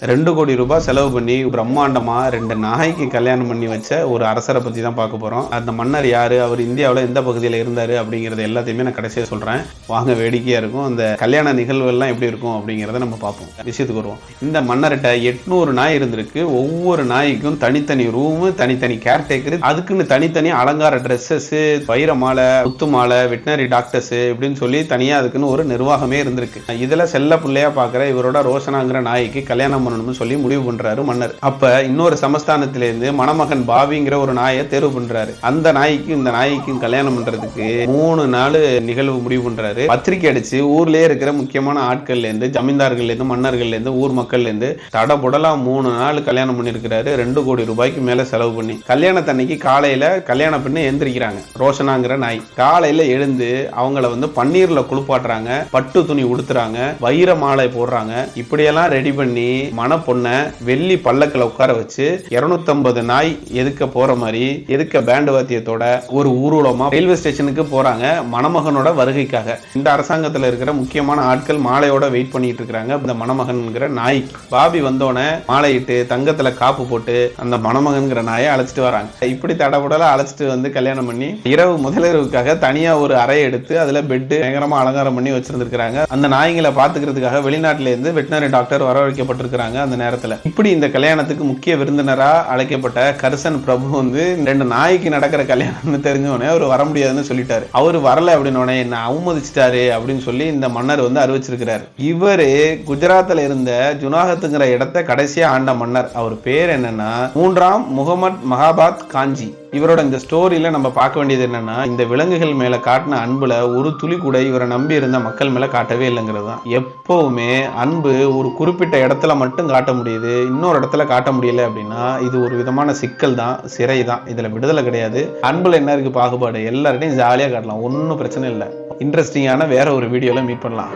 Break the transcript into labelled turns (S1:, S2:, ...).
S1: 2 கோடி ரூபாய் செலவு பண்ணி பிரம்மாண்டமா 2 நாய்க்கு கல்யாணம் பண்ணி வச்ச ஒரு அரசரை பத்தி தான் பார்க்க போறோம். அந்த மன்னர் யாரு, அவர் இந்தியாவில் எந்த பகுதியில் இருந்தாரு அப்படிங்கறது எல்லாத்தையுமே நான் கடைசியா சொல்றேன். வாங்க, வேடிக்கையா இருக்கும். அந்த கல்யாண நிகழ்வுகள்லாம் எப்படி இருக்கும் அப்படிங்கறத நம்ம பார்ப்போம். விஷயத்துக்கு வருவோம். இந்த மன்னர்கிட்ட 800 நாய் இருந்திருக்கு. ஒவ்வொரு நாய்க்கும் தனித்தனி ரூம், தனித்தனி கேர்டேக்கர், அதுக்குன்னு தனித்தனி அலங்கார ட்ரெஸ்ஸஸ், வைர மாலை, முத்து மாலை, வெட்டினரி டாக்டர்ஸ் இப்படின்னு சொல்லி தனியா அதுக்குன்னு ஒரு நிர்வாகமே இருந்திருக்கு. இதுல செல்ல பிள்ளையா பாக்குற இவரோட ரோஷனாங்கிற நாய்க்கு கல்யாணம் பண்ணணும்னு சொல்லி முடிவு பண்றாரு மன்னர். அப்ப இன்னொரு சமஸ்தானத்திலிருந்து மணமகன் பாபிங்கிற ஒரு நாயை தேர்வு பண்றாரு. அந்த நாய்க்கு இந்த நாய்க்கும் கல்யாணம் பண்றதுக்கு 3 நாள் நிகழ்வு முடிவு பண்றாரு. பத்திரிக்கை அடிச்சு ஊர்லயே இருக்கிற முக்கியமான ஆட்கள்ல இருந்து, ஜமீன்தார்கள்ல இருந்து, மன்னர்கள்ல இருந்து, ஊர் மக்கள்ல இருந்து தடபுடலாம் 3 நாள் கல்யாணம் பண்ணிருக்கிறாரு. 2 கோடி ரூபாய்க்கு மேல செலவு பண்ணி. கல்யாணத்தன்னைக்கு காலையில கல்யாண பெண்ணு எந்திரிக்கிறாங்க. ரோஷனாங்கிற நாய் காலையில எழுந்து அவங்கள பன்னீர்ல குளிப்பாட்டுறாங்க, பட்டு துணி உடுத்துறாங்க, வைர மாலை போடுறாங்க. இப்படியெல்லாம் ரெடி பண்ணி மணப்பொண்ண வெள்ளி பல்லக்கில் உட்கார வச்சு 250 நாய் எதுக்க போற மாதிரி எதுக்க பேண்ட் வாத்தியத்தோட ஒரு ஊர்வலமா ரயில்வே ஸ்டேஷனுக்கு போறாங்க மணமகனோட வருகைக்காக. இந்த அரசாங்கத்தில் இருக்கிற முக்கியமான ஆட்கள் மாலையோட வெயிட் பண்ணிட்டு இருக்காங்க. இந்த மணமகன்கிற நாய் பாபி வந்தோடனே மாலையிட்டு தங்கத்துல காப்பு போட்டு அந்த மணமகன்கிற நாயை அழைச்சிட்டு வராங்க. இப்படி தடபுடல அழைச்சிட்டு கல்யாணம் பண்ணி இரவு முதலிரவுக்காக தனியா ஒரு அறை எடுத்து அதுல பெட்டு பயங்கரமா அலங்காரம் பண்ணி வச்சிருந்திருக்காங்க. அந்த நாய்களை பாத்துக்கிறதுக்காக வெளிநாட்டுல இருந்து வெட்டினரி டாக்டர் வரவழைக்கப்பட்டிருக்கிறாங்க. அந்த நேரத்துல இப்படி இந்த கல்யாணத்துக்கு முக்கிய விருந்தினரா அழைக்கப்பட்ட கர்சன் பிரபு 2 நாய்க்கு நடக்கிற கல்யாணம்னு தெரிஞ்சோடனே அவர் வர முடியாதுன்னு சொல்லிட்டாரு. அவரு வரல அப்படின்னோடனே என்ன அவமதிச்சிட்டாரு அப்படின்னு சொல்லி இந்த மன்னர் அறிவிச்சிருக்கிறார். இவரு குஜராத்ல இருந்த ஜுனாகத்துங்கிற இடத்தை கடைசியா ஆண்ட மன்னர். அவர் பேர் என்னன்னா 3ஆம் முகமது மகாபாத் காஞ்சி. இவரோட இந்த ஸ்டோரியில நம்ம பார்க்க வேண்டியது என்னன்னா, இந்த விலங்குகள் மேல காட்டின அன்புல ஒரு துளி கூட இவரை நம்பி இருந்த மக்கள் மேல காட்டவே இல்லைங்கிறது தான். எப்பவுமே அன்பு ஒரு குறிப்பிட்ட இடத்துல மட்டும் காட்ட முடியுது, இன்னொரு இடத்துல காட்ட முடியல அப்படின்னா இது ஒரு விதமான சிக்கல் தான், சிறை தான். இதுல விடுதலை கிடையாது. அன்புல என்ன இருக்கு பாகுபாடு? எல்லார்ட்டையும் ஜாலியா காட்டலாம், ஒன்னும் பிரச்சனை இல்லை. இன்ட்ரெஸ்டிங்கான வேற ஒரு வீடியோல மீட் பண்ணலாம்.